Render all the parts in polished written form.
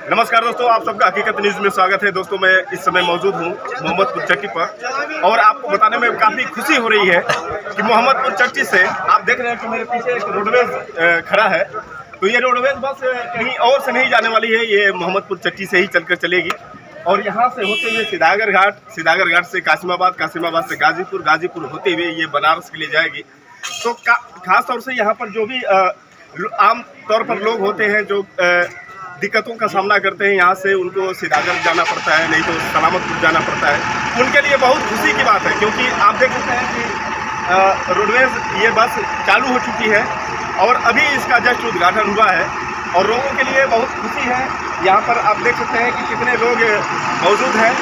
नमस्कार दोस्तों, आप सबका हकीकत न्यूज़ में स्वागत है। दोस्तों, मैं इस समय मौजूद हूँ मोहम्मदपुर चट्टी पर और आपको बताने में काफ़ी खुशी हो रही है कि मोहम्मदपुर चट्टी से आप देख रहे हैं कि मेरे पीछे एक रोडवेज खड़ा है। तो ये रोडवेज बस कहीं और से नहीं जाने वाली है, ये मोहम्मदपुर चट्टी से ही चलकर चलेगी और यहाँ से होते हुए सीधागर घाट से कासिमाबाद से गाजीपुर होते हुए ये बनारस के लिए जाएगी। तो खास तौर से यहाँ पर जो भी आम तौर पर लोग होते हैं जो दिक्कतों का सामना करते हैं, यहाँ से उनको सीधागर जाना पड़ता है, नहीं तो सलामतपुर जाना पड़ता है। उनके लिए बहुत खुशी की बात है क्योंकि आप देख सकते हैं कि रोडवेज ये बस चालू हो चुकी है और अभी इसका जस्ट उद्घाटन हुआ है और लोगों के लिए बहुत खुशी है। यहाँ पर आप देख सकते हैं कि कितने लोग मौजूद हैं।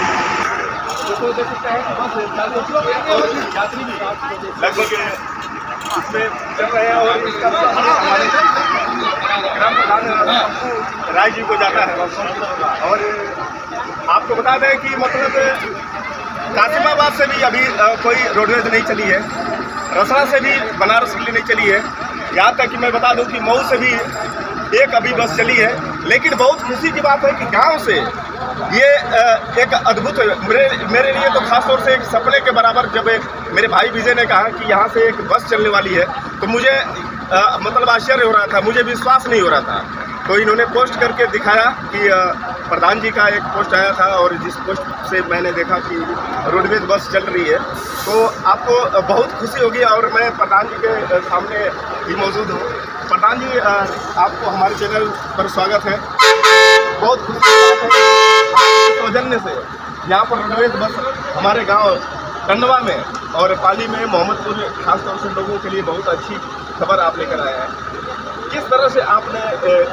तो देख सकते हैं कि बस चालू हो चुकी है और यात्री भी लगभग इसमें चल रहे हैं और इसका हमारे ग्राम प्रधान राय जी को जाता है। और आपको बता दें कि मतलब कासिमाबाद से भी अभी कोई रोडवेज नहीं चली है, रसड़ा से भी बनारस के लिए नहीं चली है, यहाँ तक कि मैं बता दूं कि मऊ से भी एक अभी बस चली है। लेकिन बहुत खुशी की बात है कि गांव से ये एक अद्भुत मेरे लिए तो खास तौर से एक सपने के बराबर, जब मेरे भाई विजय ने कहा कि यहाँ से एक बस चलने वाली है तो मुझे मतलब आश्चर्य हो रहा था, मुझे विश्वास नहीं हो रहा था। तो इन्होंने पोस्ट करके दिखाया कि प्रधान जी का एक पोस्ट आया था और जिस पोस्ट से मैंने देखा कि रोडवेज बस चल रही है तो आपको बहुत खुशी होगी। और मैं प्रधान जी के सामने भी मौजूद हूँ। प्रधान जी, आपको हमारे चैनल पर स्वागत है। बहुत खुशी की बात है आपके सौजन्य से यहाँ पर रोडवेज बस हमारे गांव टंडवा में और पाली में मोहम्मदपुर खासतौर से लोगों के लिए बहुत अच्छी खबर आप लेकर आए हैं। किस तरह से आपने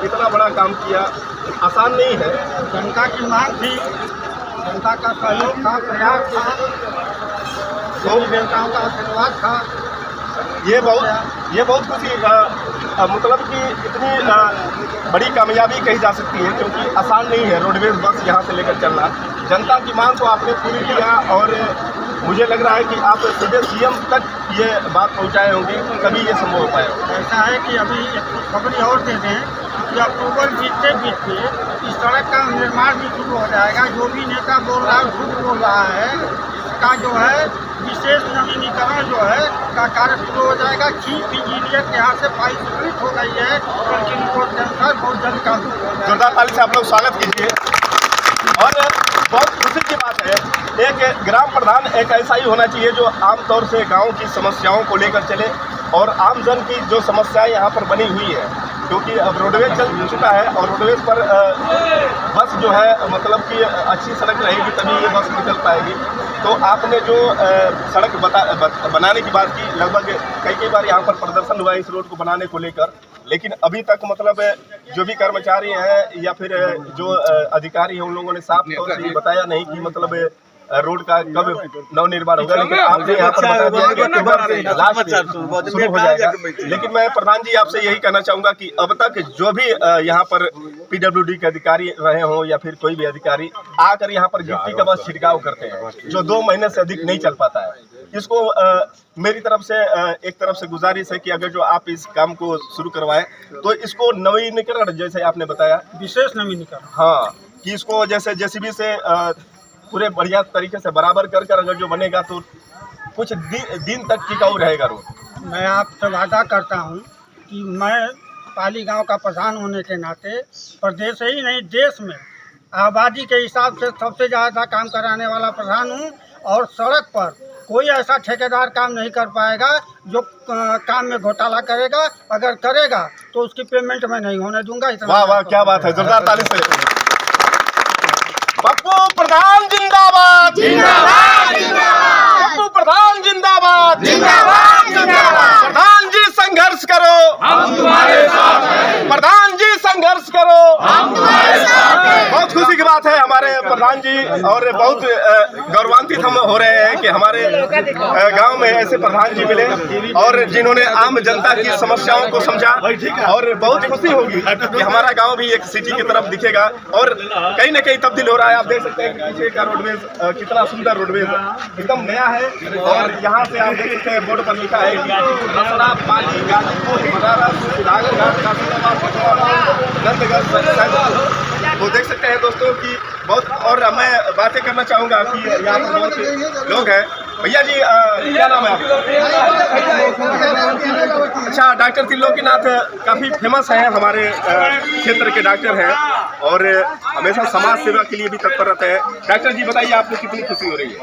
इतना बड़ा काम किया? आसान नहीं है। जनता की मांग थी, जनता का सहयोग था, प्रयास था, सभी देवताओं का आशीर्वाद था। ये बहुत खुशी मतलब कि इतनी बड़ी कामयाबी कही जा सकती है क्योंकि आसान नहीं है रोडवेज बस यहाँ से लेकर चलना। जनता की मांग को आपने पूरी किया और मुझे लग रहा है कि आप सीधे सीएम तक ये बात पहुँचाए होंगे, तभी ये संभव हो पाएगा। ऐसा है कि अभी एक खबरी और दे दें कि अक्टूबर बीतते इस सड़क का निर्माण भी शुरू हो जाएगा। जो भी नेता बोल रहा है झूठ बोल रहा है, इसका जो है विशेष नवीनीकरण जो है का कार्य शुरू हो जाएगा। चीफ इंजीनियर के यहाँ से फाइल स्वीकृत हो गई है, उनकी रिपोर्ट के अनुसार बहुत जल्द काम शुरू हो जाएगा। जोरदार ताली से आप लोग स्वागत कीजिए। और बहुत खुशी की बात है, एक ग्राम प्रधान एक ऐसा ही होना चाहिए जो आमतौर से गांव की समस्याओं को लेकर चले और आम जन की जो समस्याएं यहाँ पर बनी हुई है, क्योंकि अब रोडवेज चल चुका है और रोडवेज पर बस जो है मतलब कि अच्छी सड़क रहेगी तभी ये बस निकल पाएगी। तो आपने जो सड़क बनाने की बात की, लगभग कई बार यहाँ पर प्रदर्शन हुआ इस रोड को बनाने को लेकर, लेकिन अभी तक मतलब जो भी कर्मचारी हैं या फिर जो अधिकारी हैं उन लोगों ने साफ तौर से बताया नहीं कि मतलब रोड का कब नवनिर्माण होगा। लेकिन आपने यहाँ पर बता दिया कि अक्टूबर से लास्ट शुरू हो जाएगा। लेकिन मैं प्रधान जी आपसे यही कहना चाहूँगा कि अब तक जो भी यहाँ पर PWD के अधिकारी रहे हों या फिर कोई भी अधिकारी आकर यहाँ पर गिट्टी का बस छिड़काव करते हैं जो 2 महीने से अधिक नहीं चल पाता है, इसको मेरी तरफ से एक तरफ से गुजारिश है कि अगर जो आप इस काम को शुरू करवाएं तो इसको नवीनीकरण, जैसे आपने बताया विशेष नवीनीकरण, हाँ, कि इसको जैसे JCB से पूरे बढ़िया तरीके से बराबर कर अगर जो बनेगा तो कुछ दिन तक टिकाऊ रहेगा रोड। मैं आपसे वादा करता हूं कि मैं पाली गांव का प्रधान होने के नाते प्रदेश ही नहीं देश में आबादी के हिसाब से सबसे ज़्यादा काम कराने वाला प्रधान हूं और सड़क पर कोई ऐसा ठेकेदार काम नहीं कर पाएगा जो काम में घोटाला करेगा। अगर करेगा तो उसकी पेमेंट मैं नहीं होने दूंगा। वाह वाह, क्या बात है, जोरदार ताली से। पप्पू प्रधान जिंदाबाद, जिंदाबाद, जिंदाबाद। पप्पू प्रधान जिंदाबाद, जिंदाबाद, जिंदाबाद। प्रधान जी संघर्ष करो, हम तुम्हारे साथ हैं। प्रधान जी संघर्ष करो, हम तुम्हारे साथ हैं। बहुत खुशी की बात है हमारे प्रधान जी और बहुत गौरवान्वित हम हो रहे हैं कि हमारे गांव में ऐसे प्रधान जी मिले और जिन्होंने आम जनता की समस्याओं को समझा। और बहुत खुशी होगी कि हमारा गांव भी एक सिटी की तरफ दिखेगा और कहीं न कहीं तब्दील हो रहा है। आप देख सकते हैं कि पीछे का रोडवेज कितना सुंदर रोडवेज एकदम नया है और यहाँ से आप देख सकते हैं बोर्ड पर लिखा है रसड़ा, पाली, गाजीपुर, बनारस, सीधागर घाट, कासिमाबाद, नंदगंज। तो देख सकते हैं दोस्तों कि बहुत, और मैं बातें करना चाहूँगा कि यहाँ पर बहुत लोग हैं। भैया जी क्या नाम है आपका? अच्छा, डॉक्टर त्रिलोकीनाथ काफ़ी फेमस हैं, हमारे क्षेत्र के डॉक्टर हैं और हमेशा समाज सेवा के लिए भी तत्पर रहते हैं। डॉक्टर जी बताइए, आपको कितनी खुशी हो रही है?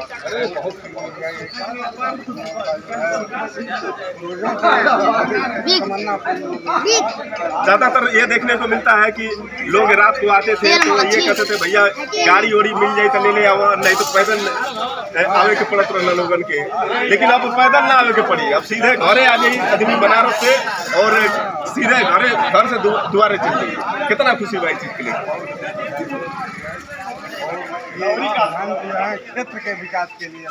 ज़्यादातर ये देखने को मिलता है कि लोग रात को आते थे तो ये कहते थे भैया गाड़ी वाड़ी मिल जाए तो ले ले आओ, नहीं तो पैदल आवे के पड़त रहना लोगन के। लेकिन अब पैदल ना आवे के पड़ी, अब सीधे घरे आ जाइए आदमी बनारस से और सीधे घर से दुआरे चल जाइए। कितना खुशी हुआ इस चीज़ के लिए। क्षेत्र के विकास के लिए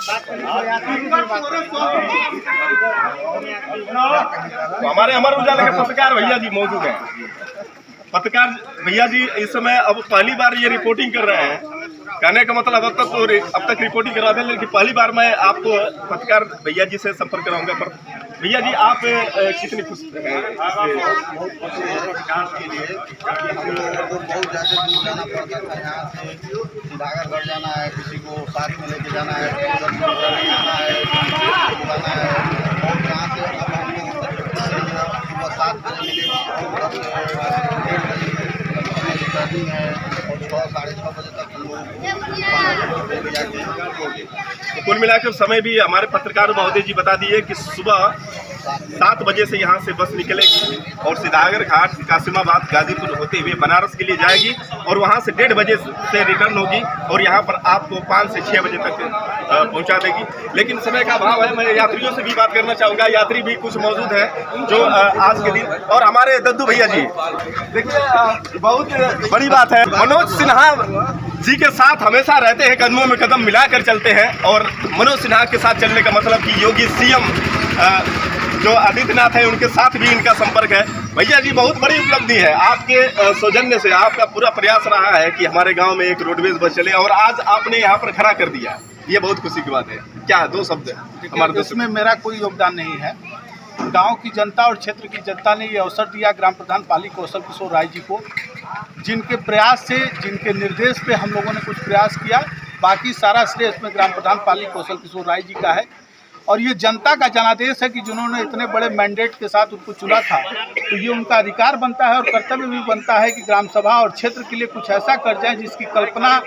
तो हमारे अमर उजाला के पत्रकार भैया जी मौजूद हैं। पत्रकार भैया जी इस समय अब पहली बार ये रिपोर्टिंग कर रहे हैं। कहने का मतलब अब तक रिपोर्टिंग करवा थे, लेकिन पहली बार मैं आपको पत्रकार भैया जी से संपर्क कराऊंगा। पर भैया जी आप कितनी खुश हैं? विकास के लिए हम लोगों को बहुत ज़्यादा दूर जाना पड़ता था। यहाँ से सुधागरगढ़ जाना है, किसी को साथ में लेके जाना है, आना है, बुलाना है। और यहाँ से अब हम लोग सुबह 7 बजे मिले है और 6 साढ़े 6 बजे तक हम लोग तो कुल मिलाकर समय भी हमारे पत्रकार महोदय जी बता दिए कि सुबह 7 बजे से यहाँ से बस निकलेगी और सीधागर घाट, कासिमाबाद, गाजीपुर होते हुए बनारस के लिए जाएगी और वहाँ से 1:30 बजे से रिटर्न होगी और यहाँ पर आपको 5 से 6 बजे तक पहुँचा देगी। लेकिन समय का अभाव है, मैं यात्रियों से भी बात करना चाहूँगा। यात्री भी कुछ मौजूद हैं जो आज के दिन, और हमारे दद्दू भैया जी देखिए बहुत बड़ी बात है, मनोज सिन्हा जी के साथ हमेशा रहते हैं, कदमों में कदम मिलाकर चलते हैं। और मनोज सिन्हा के साथ चलने का मतलब कि योगी सीएम जो आदित्यनाथ है उनके साथ भी इनका संपर्क है। भैया जी बहुत बड़ी उपलब्धि है आपके सौजन्य से, आपका पूरा प्रयास रहा है कि हमारे गांव में एक रोडवेज बस चले और आज आपने यहाँ पर खड़ा कर दिया, ये बहुत खुशी की बात है। क्या 2 शब्द हमारे? इसमें मेरा कोई योगदान नहीं है। गांव की जनता और क्षेत्र की जनता ने ये अवसर दिया ग्राम प्रधान पाली कौशल किशोर राय जी को, जिनके प्रयास से, जिनके निर्देश पे हम लोगों ने कुछ प्रयास किया। बाकी सारा श्रेय इसमें ग्राम प्रधान पाली कौशल किशोर राय जी का है और ये जनता का जनादेश है कि जिन्होंने इतने बड़े मैंडेट के साथ उनको चुना था, तो ये उनका अधिकार बनता है और कर्तव्य भी बनता है कि ग्राम सभा और क्षेत्र के लिए कुछ ऐसा कर जाएं जिसकी कल्पना,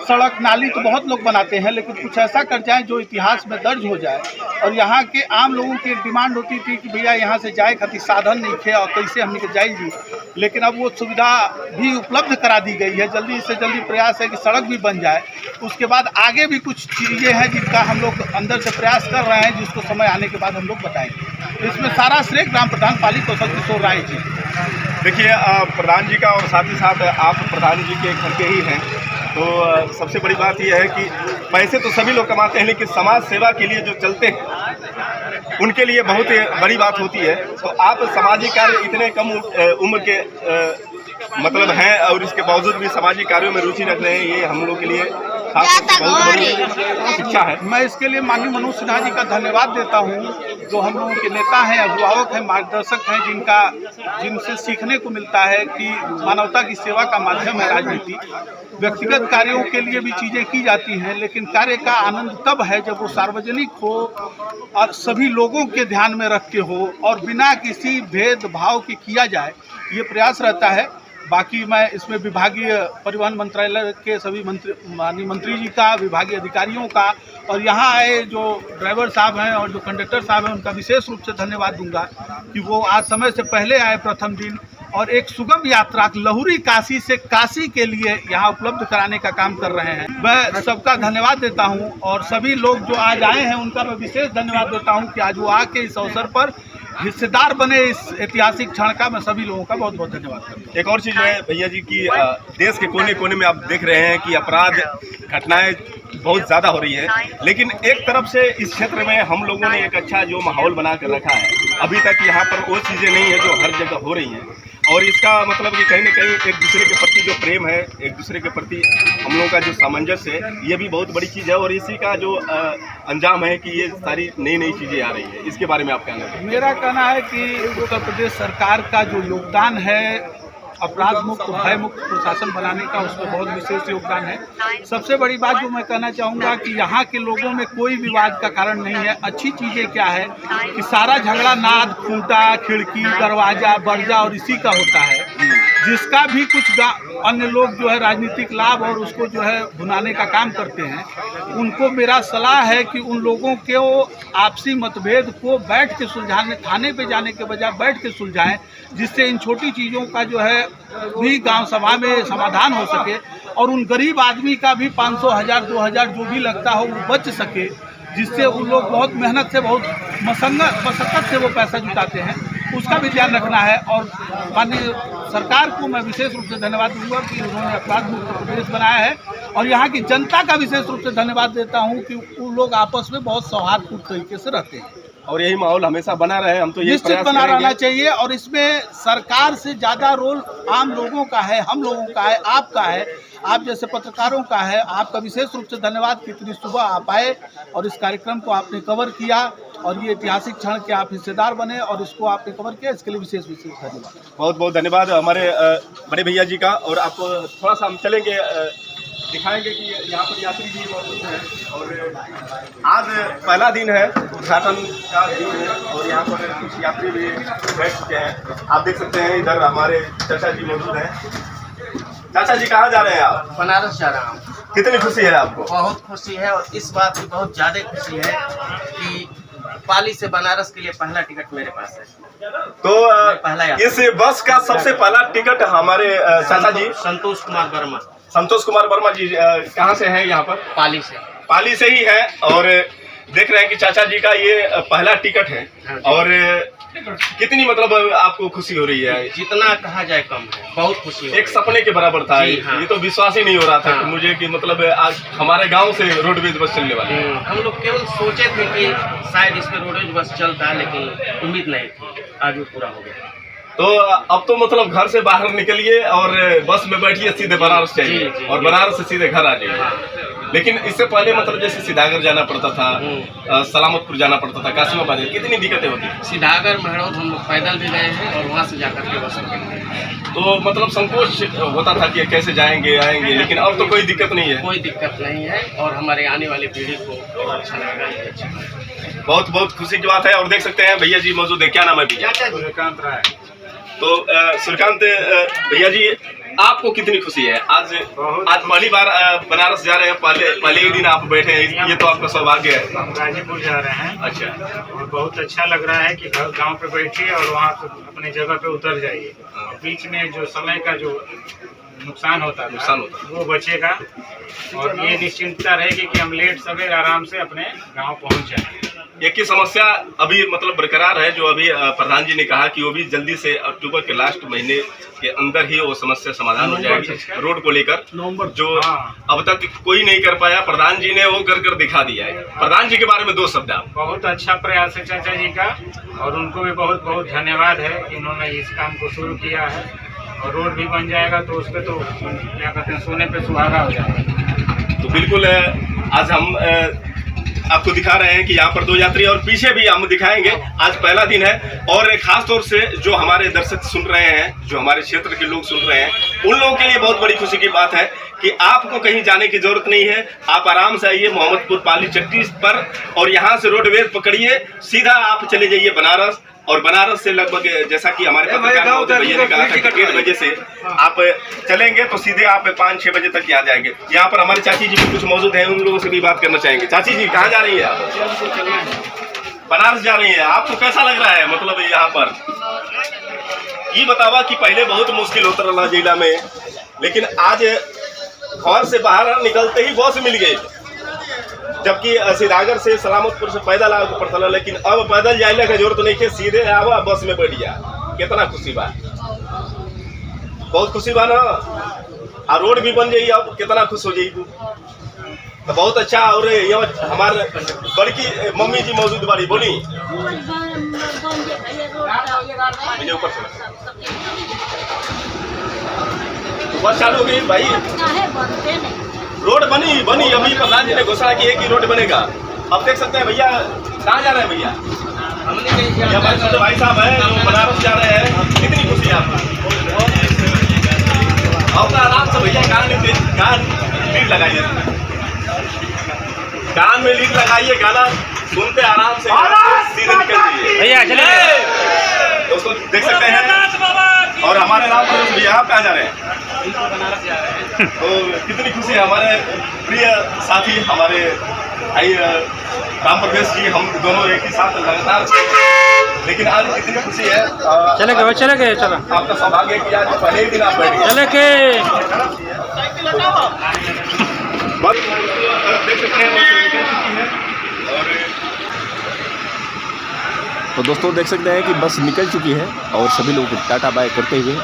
सड़क नाली तो बहुत लोग बनाते हैं, लेकिन कुछ ऐसा कर जाएं जो इतिहास में दर्ज हो जाए। और यहाँ के आम लोगों की डिमांड होती थी कि भैया यहाँ से जाए खातिर साधन नहीं थे और कैसे हमने जाएगी, लेकिन अब वो सुविधा भी उपलब्ध करा दी गई है। जल्दी से जल्दी प्रयास है कि सड़क भी बन जाए। उसके बाद आगे भी कुछ चीज़ें हैं जिनका हम लोग अंदर से प्रयास कर रहे हैं, जिसको समय आने के बाद हम लोग बताएंगे। इसमें सारा श्रेय ग्राम प्रधान पाली कौशल किशोर राय जी। देखिए प्रधान जी का, और साथ ही साथ आप प्रधान जी के घर के ही हैं, तो सबसे बड़ी बात यह है कि पैसे तो सभी लोग कमाते हैं, लेकिन समाज सेवा के लिए जो चलते हैं उनके लिए बहुत बड़ी बात होती है। तो आप सामाजिक कार्य इतने कम उम्र के मतलब हैं और इसके बावजूद भी सामाजिक कार्यों में रुचि रख रहे हैं, ये हम लोग के लिए बहुत बड़ी शिक्षा है। मैं इसके लिए माननीय मनोज सिन्हा जी का धन्यवाद देता हूँ, जो हम लोगों के नेता हैं, अभिभावक हैं, मार्गदर्शक हैं, जिनसे सीखने को मिलता है कि मानवता की सेवा का माध्यम है राजनीति। व्यक्तिगत कार्यों के लिए भी चीज़ें की जाती हैं, लेकिन कार्य का आनंद तब है जब वो सार्वजनिक हो और सभी लोगों के ध्यान में रख के हो और बिना किसी भेदभाव के किया जाए, ये प्रयास रहता है। बाकी मैं इसमें विभागीय परिवहन मंत्रालय के सभी माननीय मंत्री जी का, विभागीय अधिकारियों का और यहाँ आए जो ड्राइवर साहब हैं और जो कंडक्टर साहब हैं उनका विशेष रूप से धन्यवाद दूंगा कि वो आज समय से पहले आए प्रथम दिन और एक सुगम यात्रा लहुरी काशी से काशी के लिए यहाँ उपलब्ध कराने का काम कर रहे हैं। मैं सबका धन्यवाद देता हूँ और सभी लोग जो आज आए हैं उनका मैं विशेष धन्यवाद देता हूँ कि आज वो आके इस अवसर पर हिस्सेदार बने इस ऐतिहासिक क्षण का। मैं सभी लोगों का बहुत बहुत धन्यवाद करता हूँ। एक और चीज़ है भैया जी की देश के कोने कोने में आप देख रहे हैं कि अपराध घटनाएं बहुत ज़्यादा हो रही है, लेकिन एक तरफ से इस क्षेत्र में हम लोगों ने एक अच्छा जो माहौल बना कर रखा है। अभी तक यहाँ पर वो चीज़ें नहीं है जो हर जगह हो रही हैं और इसका मतलब कि कहीं ना कहीं एक दूसरे के प्रति जो प्रेम है, एक दूसरे के प्रति हम लोगों का जो सामंजस्य है, ये भी बहुत बड़ी चीज़ है और इसी का जो अंजाम है कि ये सारी नई नई चीज़ें आ रही है। इसके बारे में आप कहना चाहेंगे? मेरा कहना है कि उत्तर प्रदेश सरकार का जो योगदान है अपराध मुक्त भय मुक्त प्रशासन बनाने का उसमें बहुत विशेष योगदान है। सबसे बड़ी बात जो मैं कहना चाहूँगा कि यहाँ के लोगों में कोई विवाद का कारण नहीं है। अच्छी चीज़ें क्या है कि सारा झगड़ा नाद, खूंटा, खिड़की, दरवाजा, बर्जा और इसी का होता है। जिसका भी कुछ अन्य लोग जो है राजनीतिक लाभ और उसको जो है भुनाने का काम करते हैं, उनको मेरा सलाह है कि उन लोगों के वो आपसी मतभेद को बैठ के सुलझाने, थाने पे जाने के बजाय बैठ के सुलझाएं, जिससे इन छोटी चीज़ों का जो है भी गांव सभा में समाधान हो सके और उन गरीब आदमी का भी 500, 1000, 2000 जो भी लगता हो वो बच सके, जिससे उन लोग बहुत मेहनत से, बहुत मशक्क़त से वो पैसा जुटाते हैं, उसका भी ध्यान रखना है। और माननीय सरकार को मैं विशेष रूप से धन्यवाद दूंगा कि उन्होंने अपराध मुक्त प्रदेश बनाया है और यहाँ की जनता का विशेष रूप से धन्यवाद देता हूँ कि वो लोग आपस में बहुत सौहार्दपूर्ण तरीके से रहते हैं और यही माहौल हमेशा बना रहे, हम तो ये निश्चित बना रहना चाहिए। और इसमें सरकार से ज़्यादा रोल आम लोगों का है, हम लोगों का है, आपका है, आप जैसे पत्रकारों का है। आपका विशेष रूप से धन्यवाद कि इतनी सुबह आप आए और इस कार्यक्रम को आपने कवर किया और ये ऐतिहासिक क्षण के आप हिस्सेदार बने और इसको आपने कवर किया, इसके लिए विशेष धन्यवाद। बहुत बहुत धन्यवाद हमारे बड़े भैया जी का। और आप थोड़ा सा हम चलेंगे, दिखाएंगे कि यहाँ पर यात्री भी मौजूद हैं और आज पहला दिन है, उद्घाटन का दिन है और यहाँ पर कुछ यात्री भी बैठ चुके हैं। आप देख सकते हैं इधर हमारे चाचा जी मौजूद हैं। चाचा जी कहाँ जा रहे हैं आप? बनारस जा रहा हूँ। कितनी खुशी है आपको? बहुत खुशी है और इस बात की बहुत ज़्यादा खुशी है कि पाली से बनारस के लिए पहला टिकट मेरे पास है। तो इस बस का सबसे पहला टिकट हमारे चाचा जी संतोष कुमार वर्मा। संतोष कुमार वर्मा जी कहाँ से हैं? यहाँ पर पाली से। पाली से ही है और देख रहे हैं कि चाचा जी का ये पहला टिकट है और कितनी मतलब आपको खुशी हो रही है? जितना कहा जाए कम है, बहुत खुशी है। एक सपने के बराबर था। हाँ। ये तो विश्वास ही नहीं हो रहा था कि मुझे कि मतलब आज हमारे गांव से रोडवेज बस चलने वाली है। हम लोग केवल सोचे थे कि शायद इसमें रोडवेज बस चलता है, लेकिन उम्मीद नहीं थी, आज वो पूरा हो गया। तो अब तो मतलब घर से बाहर निकलिए और बस में बैठिए, सीधे बनारस चाहिए और बनारस से सीधे घर आ जाइए। लेकिन इससे पहले मतलब जैसे सीधागर जाना पड़ता था, सलामतपुर जाना पड़ता था, कासिमाबाद, कितनी दिक्कतें होती थी? सीधागर, महड़ौद हम लोग पैदल भी गए हैं और वहाँ से जाकर के बस में गए। तो मतलब संकोच होता था कि कैसे जाएंगे आएंगे, लेकिन अब तो कोई दिक्कत नहीं है। कोई दिक्कत नहीं है और हमारे आने वाली पीढ़ी को अच्छा लगेगा, ये अच्छा है। बहुत बहुत खुशी की बात है। और देख सकते हैं भैया जी मौजूद है। क्या नाम है भैया? सूर्यकांत राय। तो सूर्यकांत भैया जी, आपको कितनी खुशी है? आज पहली बार बनारस जा रहे हैं, पहले ही दिन आप बैठे हैं, ये तो आपका सौभाग्य है। हम गाजीपुर जा रहे हैं। अच्छा। और बहुत अच्छा लग रहा है कि गांव पे बैठिए और वहाँ अपनी जगह पे उतर जाइए। बीच में जो समय का जो नुकसान होता है वो बचेगा और ये निश्चिंतता रहेगी कि हम लेट सवेर आराम से अपने गांव पहुंच जाएंगे। एक ही समस्या अभी मतलब बरकरार है, जो अभी प्रधान जी ने कहा कि वो भी जल्दी से अक्टूबर के लास्ट महीने के अंदर ही वो समस्या समाधान हो जाएगी रोड को लेकर, जो अब तक कोई नहीं कर पाया। प्रधान जी ने वो कर दिखा दिया है। प्रधान जी के बारे में दो शब्द आप। बहुत अच्छा प्रयास है चाचा जी का और उनको भी बहुत बहुत धन्यवाद है कि उन्होंने इस काम को शुरू किया है और रोड भी बन जाएगा तो उस पर तो क्या कहते हैं, सोने पे सुहागा हो जाएगा। तो बिल्कुल आज हम आपको दिखा रहे हैं कि यहाँ पर दो यात्री और पीछे भी हम दिखाएंगे। आज पहला दिन है और खास तौर से जो हमारे दर्शक सुन रहे हैं, जो हमारे क्षेत्र के लोग सुन रहे हैं, उन लोगों के लिए बहुत बड़ी खुशी की बात है कि आपको कहीं जाने की जरूरत नहीं है। आप आराम से आइए मोहम्मदपुर पाली चट्टी पर और यहाँ से रोडवेज पकड़िए, सीधा आप चले जाइए बनारस। और बनारस से लगभग जैसा कि हमारे पत्रकार भैया ने कहा था कि 1:30 बजे से आप चलेंगे तो सीधे आप 5-6 बजे तक ही आ जाएंगे। यहाँ पर हमारे चाची जी भी कुछ मौजूद हैं, उन लोगों से भी बात करना चाहेंगे। चाची जी कहाँ जा रही है आप? बनारस जा रही है। आपको कैसा लग रहा है मतलब यहाँ पर? ये बतावा कि पहले बहुत मुश्किल होता रहा जिला में, लेकिन आज घर से बाहर निकलते ही बस मिल गई, जबकि सीधागर से सलामतपुर से पैदल आगे पड़ता था, लेकिन अब पैदल जाने की जरूरत नहीं है, सीधे आवा बस में बैठ जा। कितना खुशी बा, बहुत खुशी बा ना। और रोड भी बन जाइए, अब कितना खुश हो जाइए। तो बहुत अच्छा। और यहाँ हमारे बड़की मम्मी जी मौजूद बारी, बोली ऊपर से बस चालू हो गई भाई। रोड बनी अभी प्रधान जी ने घोषणा की है कि रोड बनेगा। अब देख सकते हैं भैया कहाँ जा रहे हैं भैया? हमारे छोटे भाई साहब हैं जो बनारस जा रहे हैं। कितनी खुशी है आपको? अपना आराम से भैया कान में लीड लगाइए, कान में लीड लगाइए, गाना सुनते आराम से सीधे निकल जाइए भैया। चले दोस्तों देख सकते हैं। और हमारे राम प्रवेश भैया आप कहाँ जा रहे हैं? तो कितनी खुशी है हमारे प्रिय साथी हमारे भाई राम प्रवेश जी, हम दोनों एक ही साथ लगातार, लेकिन आज कितनी खुशी है। चले गए चलो। आपका सौभाग्य है कि आज पहले ही दिन आप बैठ गए। चले के बस देख सकते हैं बस निकल चुकी है। और तो दोस्तों देख सकते हैं कि बस निकल चुकी है और सभी लोग टाटा बाय करते हुए।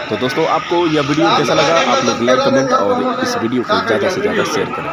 तो दोस्तों आपको यह वीडियो कैसा लगा, आप लोग लाइक कमेंट और इस वीडियो को ज़्यादा से ज़्यादा शेयर करें।